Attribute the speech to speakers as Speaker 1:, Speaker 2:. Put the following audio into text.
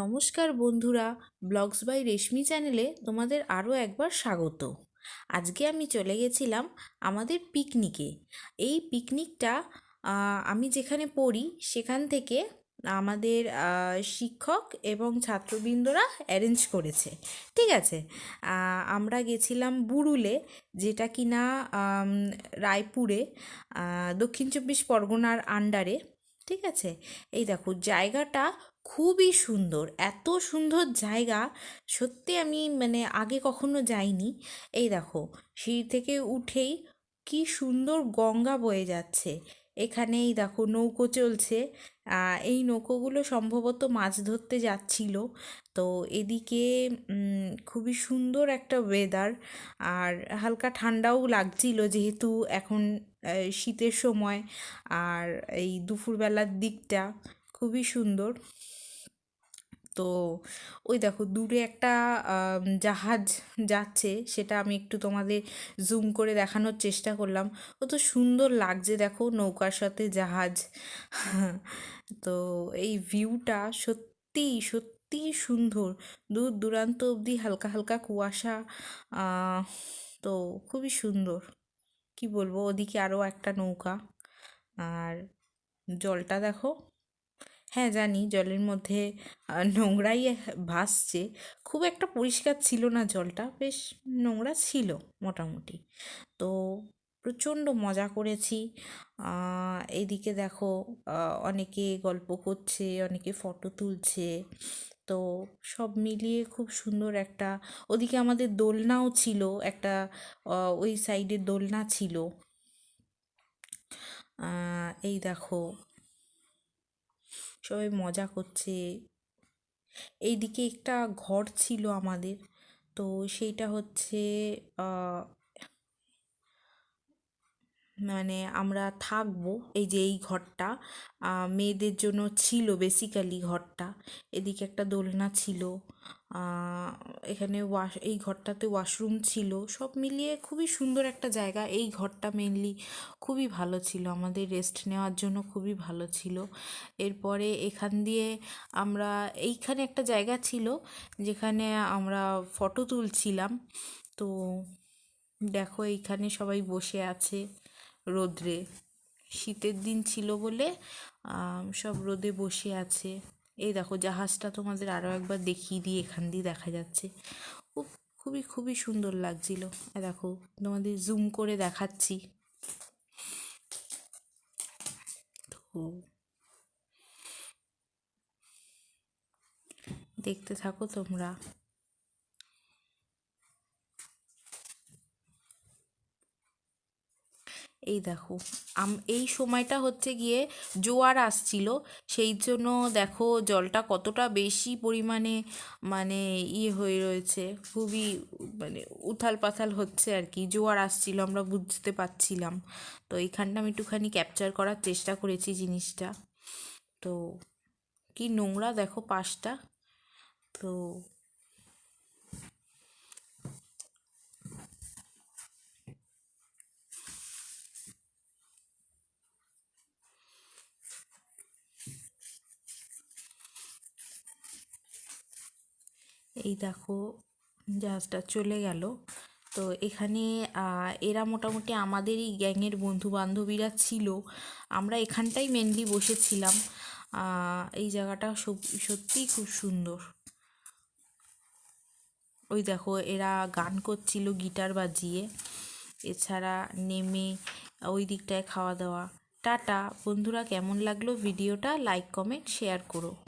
Speaker 1: নমস্কার বন্ধুরা, blogs by রেশমি চ্যানেলে তোমাদের আরও একবার স্বাগত। আজকে আমি চলে গেছিলাম আমাদের পিকনিকে। এই পিকনিকটা আমি যেখানে পড়ি সেখান থেকে আমাদের শিক্ষক এবং ছাত্রবৃন্দরা অ্যারেঞ্জ করেছে। ঠিক আছে, আমরা গেছিলাম বুরুলে, যেটা কিনা রায়পুরে, দক্ষিণ চব্বিশ পরগনার আন্ডারে। ঠিক আছে, এই দেখো জায়গাটা খুবই সুন্দর, এত সুন্দর জায়গা, সত্যি আমি আগে কখনো যাইনি। এই দেখো, সিঁড়ি থেকে উঠেই কি সুন্দর গঙ্গা বয়ে যাচ্ছে। এখানে এই দেখো নৌকো চলছে। এই নৌকোগুলো সম্ভবত মাছ ধরতে যাচ্ছিল। তো এদিকে খুবই সুন্দর একটা ওয়েদার, আর হালকা ঠান্ডাও লাগছিল যেহেতু এখন শীতের সময়। আর এই দুপুরবেলার দিকটা খুবই সুন্দর। তো ওই দেখো দূরে একটা জাহাজ যাচ্ছে, সেটা আমি একটু তোমাদের জুম করে দেখানোর চেষ্টা করলাম। কত সুন্দর লাগছে দেখো, নৌকার সাথে জাহাজ। তো এই ভিউটা সত্যি সত্যি সুন্দর, দূর দূরান্ত অবধি হালকা হালকা কুয়াশা। তো খুবই সুন্দর, কি বলবো। ওদিকে আরও একটা নৌকা, আর জলটা দেখো। হ্যাঁ জানি জলের মধ্যে নোংরাই ভাসছে, খুব একটা পরিষ্কার ছিল না জলটা, বেশ নোংরা ছিল মোটামুটি। তো প্রচণ্ড মজা করেছি। এইদিকে দেখো অনেকে গল্প করছে, অনেকে ফটো তুলছে। তো সব মিলিয়ে খুব সুন্দর একটা, ওদিকে আমাদের দোলনাও ছিল একটা, ওই সাইডে দোলনা ছিল। এই দেখো সবাই মজা করছে। এইদিকে একটা ঘর ছিল আমাদের, তো সেইটা হচ্ছে আমরা থাকবো। এই যে এই ঘরটা মেয়েদের জন্য ছিল বেসিক্যালি ঘরটা। এদিকে একটা দোলনা ছিল, এখানে এই ঘরটাতে ওয়াশরুম ছিল। সব মিলিয়ে খুবই সুন্দর একটা জায়গা। এই ঘরটা মেনলি খুবই ভালো ছিল, আমাদের রেস্ট নেওয়ার জন্য খুবই ভালো ছিল। এরপরে এখান দিয়ে আমরা, এইখানে একটা জায়গা ছিল যেখানে আমরা ফটো তুলছিলাম। তো দেখো এইখানে সবাই বসে আছে রোদ্রে, শীতের দিন ছিল বলে সব রোদে বসে আছে। এই দেখো জাহাজটা তোমাদের আরও একবার দেখিয়ে দিই, এখান দিয়ে দেখা যাচ্ছে। খুব খুবই খুবই সুন্দর লাগছিল। দেখো তোমাদের জুম করে দেখাচ্ছি। তো দেখতে থাকো তোমরা। এই দেখো এই সময়টা হচ্ছে গিয়ে জোয়ার আসছিল, সেই জন্য দেখো জলটা কতটা বেশি পরিমাণে হয়ে রয়েছে, খুবই উথাল পাথাল হচ্ছে আর কি। জোয়ার আসছিল, আমরা বুঝতে পারছিলাম। তো এইখানটা আমি একটুখানি ক্যাপচার করার চেষ্টা করেছি জিনিসটা। তো কি নোংরা দেখো পাশটা। তো এই দেখো জাহাজটা চলে গেল। তো এখানে এরা মোটামুটি আমাদেরই গ্যাংয়ের বন্ধু বান্ধবীরা ছিল। আমরা এখানটাই মেনলি বসেছিলাম। এই জায়গাটা সত্যিই খুব সুন্দর। ওই দেখো এরা গান করছিল গিটার বাজিয়ে। এছাড়া নেমে ওই দিকটায় খাওয়া দাওয়া। টাটা বন্ধুরা, কেমন লাগলো ভিডিওটা? লাইক কমেন্ট শেয়ার করো।